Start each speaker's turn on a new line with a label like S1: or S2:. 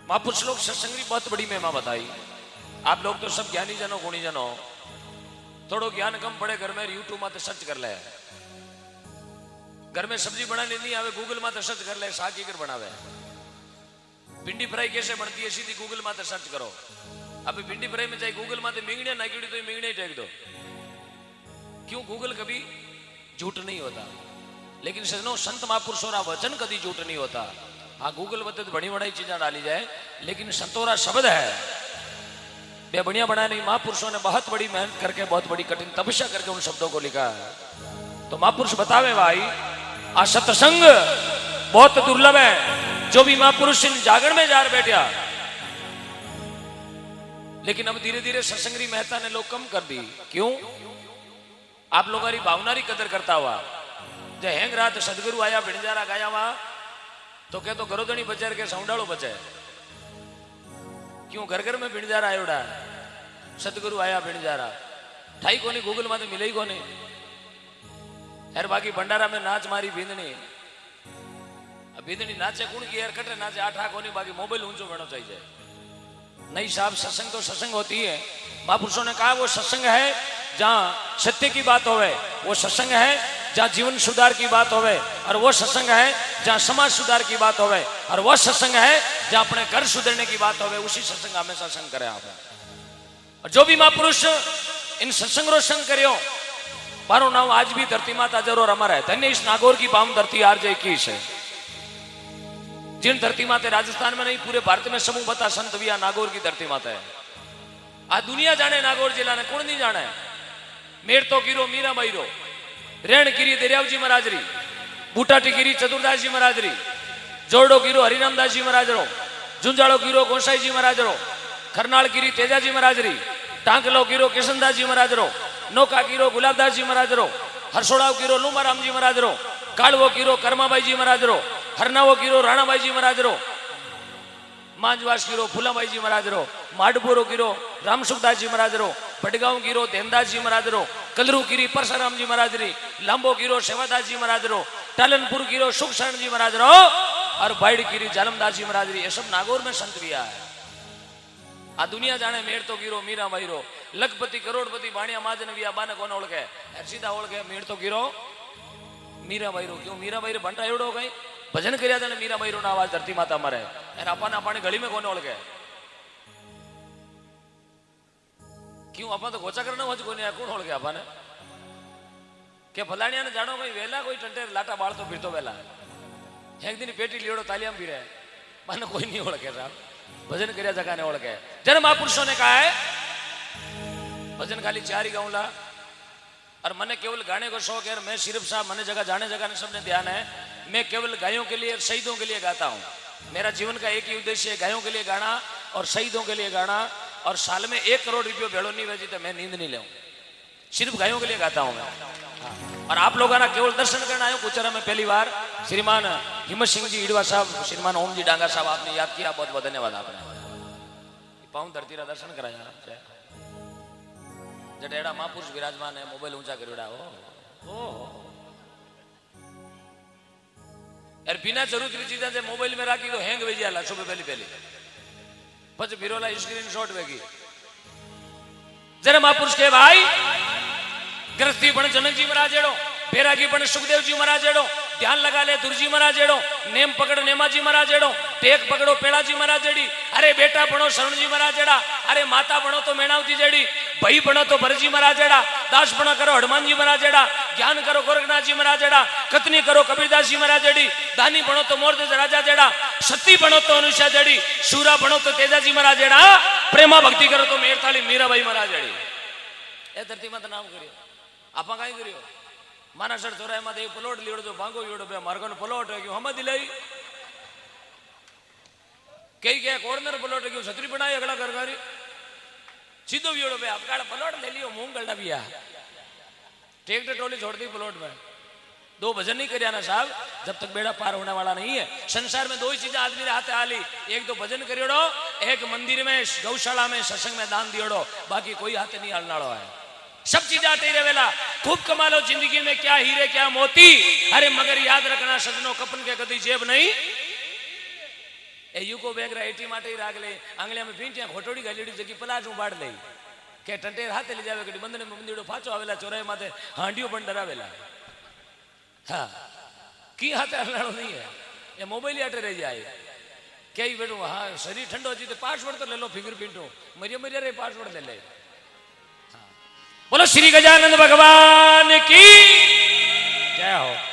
S1: महापुरुष लोग सत्संग की बहुत बड़ी महिमा बताई। आप लोग तो सब ज्ञानी जनो गुणी जनो, थोड़ो ज्ञान कम पड़े घर में यूट्यूब में तो सर्च कर ले। घर में सब्जी बनाने नहीं आवे गूगल में तो सर्च कर ले, शाक की बनावे। भिंडी फ्राई कैसे बनती है सीधी गूगल में तो सर्च करो। अब भिंडी फ्राई में चाहे गूगल में मिंगड़िया नाकी तो मिंगड़िया टेक दो। क्यों? गूगल कभी झूठ नहीं होता, लेकिन सजनो संत महापुरुषों का वचन कभी झूठ नहीं होता। हाँ गूगल बते तो बड़ी बड़ी चीजें डाली जाए, लेकिन संतोरा शब्द है बे बढ़िया बनाया नहीं। महापुरुषों ने बहुत बड़ी मेहनत करके बहुत बड़ी कठिन तपस्या करके उन शब्दों को लिखा है। तो महापुरुष बतावे भाई आ सत्संग बहुत दुर्लभ है। जो भी महापुरुष इन जागरण में जार बैठा, लेकिन अब धीरे धीरे सत्संग की महत्ता ने लोग कम कर दी। क्यों? आप लोगों की भावना की कदर करता हुआ। जब हैंग रात सदगुरु आया भिंजारा गाया हुआ तो कह तो गरोदनी बचार के सौंडालो बचे। क्यों? घर घर में भिंजारा आयोड़ा सदगुरु आया भिंजारा ठाई कोनी गूगल में तो मिले ही कोनी। यार बाकी भंडारा में नाच मारी बींदनी, बींदनी नाचे कुण की यार कटे नाचे आठा कोनी, बाकी मोबाइल ऊंचो बनो चाहिए। नहीं साहब, सत्संग तो सत्संग होती है। महापुरुषों ने कहा वो सत्संग है जहां सत्य की बात होवे, वो सत्संग है जहां जीवन सुधार की बात होवे, और वो सत्संग है जहां समाज सुधार की बात होवे, और वो सत्संग है जहां अपने घर सुधरने की बात होवे। उसी सत्संग हमेशा संग करे आप। और जो भी महापुरुष इन सत्संग रो संग करियो, मारो नाम आज भी धरती माता जरूर अमर है। धन्य इस नागौर की पावन धरती आर जय की है। जिन धरती माते राजस्थान में नहीं पूरे भारत में समूह बता संत विया नागौर की धरती माता है। आज दुनिया जाने नागौर जिला ने, कौन नहीं जाने। मेर तो गिरो मीरा बाईरो, रेण गिरी दरियावजी महाराजरी, बूटाटी गिरी चतुरदास जी महाराजरी, जोरडो गिरो हरिनामदास जी महाराजरो, झुंझाड़ो गिरो गोसाई जी महाराजरो, खरनाल गिरी तेजाजी महाराजरी, टांकलो गिरो किशनदास जी महाराजरो, नौका गिरो गुलाबदास जी महाराजरो, हरसोड़ाव गिरो लुमाराम जी महाराजरो, कालवो गिरो कर्माबाई जी महाराजरो, हरनावो गिरो राणाबाई जी महाराजरो, मांजवास गिरो फूलाबाई जी महाराजरो, माडपुरो गिरो रामसुखदास जी महाराजरो, पटगांव गिरो देमदास जी महाराजरो, कलरू गिरी परशुराम जी महाराजरी, लांबो गिरो सेवादास जी महाराजरो, टालनपुर गिरो सुखशरण जी महाराजरो, और बाइड गिरी जालमदास जी महाराजरी। ये सब नागौर में संत विया है। आ दुनिया जाने मेर तो गिरो मीरा बाईरो, लखपति करोड़पति बाणिया महाजन विया बाने कोने ओळखे, सीधा ओळखे मेर तो गिरो मीरा बाईरो। क्यों? मीरा बाईरो बंटा एवडो कई भजन कर्या था मीरा बाईरो ना आवाज धरती माता मरे एना अपना अपनी गली में कोने ओळखे। क्यों? अपना तो गोचा करना वज कोने कोण ओळखे अपने के फलाणिया ने जानो भाई वेला कोई टंटेर लाटा बाळतो फिरतो वेला एक दिन पेटी लियोड़ो तालियां भी रहे माने कोई नहीं ओळखे साहब। भजन कर्या जगह ने ओळखे। जन्म महापुरुषों ने कहा है भजन खाली चार ही गाऊंला और मने केवल गाने को शौक है। मैं सिर्फ साहब मने जगह जाने जगह ने सबने ध्यान है, मैं केवल गायों के लिए शहीदों के लिए गाता हूँ। मेरा जीवन का एक ही उद्देश्य है गायों के लिए गाना और शहीदों के लिए गाना। और साल में 1 करोड़ रुपये भेड़ो नहीं भेजी तो मैं नींद नहीं ले, सिर्फ गायों के लिए गाता हूँ मैं। और आप लोगों ना केवल दर्शन करना आयो कुचरा में पहली बार श्रीमान हिम्मत सिंह जी ईडवा साहब, श्रीमान ओम जी डांगा साहब आपने याद किया, बहुत बहुत धन्यवाद आपने। पाऊं धरती रा दर्शन कराया जडेड़ा महापुरुष विराजमान है, मोबाइल ऊंचा करेड़ा हो यार। बिना जरूरत की चीजें से मोबाइल में राखी तो हैंग भेजी आला सुबह पहली पहली पच बिरोला स्क्रीन शॉट वेगी। जरा महापुरुष के भाई गृहस्थी पण जनक जी महाराज एड़ो, बैरागी पण सुखदेव जी महाराज एड़ो, ध्यान लगा ले दुर्जी महाराज एड़ो, नेम पकड़ नेमा जी महाराज एड़ो, टेक पकड़ो पेड़ा जी महाराज एड़ी, अरे बेटा बनो शरण जी महाराज एड़ा, अरे माता बनो तो मेणावती जेड़ी, भाई बनो तो भरजी महाराज एड़ा, दास बनो करो हनुमान जी महाराज एड़ा, ज्ञान करो गोरखनाथ जी महाराज एड़ा, कतनी करो कबीरदास जी महाराज एड़ी, दानी बनो तो मोरदेस राजा जेड़ा, सती बनो तो अनुषा जेड़ी, शूरा बनो तो तेजा जी महाराज एड़ा, प्रेमा भक्ति करो तो मेरथाली मीराबाई महाराज एड़ी। ए धरती माता नाम करियो आपा कहीं करियो माना सर चौराहे में एक प्लॉट लियो जो भांगो योड़ो बे मार्गन प्लॉट है क्यों हम दिलाई कई क्या कॉर्नर प्लॉट है क्यों छतरी बनाई अगला घर गारी सीधो योड़ो बे आपका प्लॉट ले लियो मूंग गलना भी आ ट्रैक्टर ट्रॉली छोड़ दी प्लॉट में। 2 भजन नहीं करिया ना साहब, जब तक बेड़ा पार होने वाला नहीं है। संसार में 2 ही चीजें आदमी ने हाथ आली, एक तो भजन करियोड़ो, एक मंदिर में गौशाला में सत्संग में दान दियोड़ो, बाकी कोई हाथ नहीं हलनाड़ो है। सब चीजें आते ही रेवेला खूब कमा लो जिंदगी में, क्या हीरे क्या मोती, अरे मगर याद रखना सजनों कपन के कदी जेब नहीं। એ યુકો બેગ એટી માટે રાગલે આંગળીમાં પીંટ્યા ઘોટોડી ગાલીડી જગી પલાટ ઉબાડ લઈ કે ટંટેર હાથે લઈ જાવે કે બંદને મંદિડો પાછો આવેલા ચોરાય માથે હાંડિયો પણ ડરાવેલા હા કી હાથે હલાણો નહીં હે એ મોબાઈલ આટે રહી જાય કે બેટું હા શરીર ઠંડો હતી તો પાસવર્ડ તો લે લો ફિંગરપ્રિન્ટ મરિયા રે પાસવર્ડ લે લે બોલો શ્રી ગજાનંદ ભગવાન की जय हो।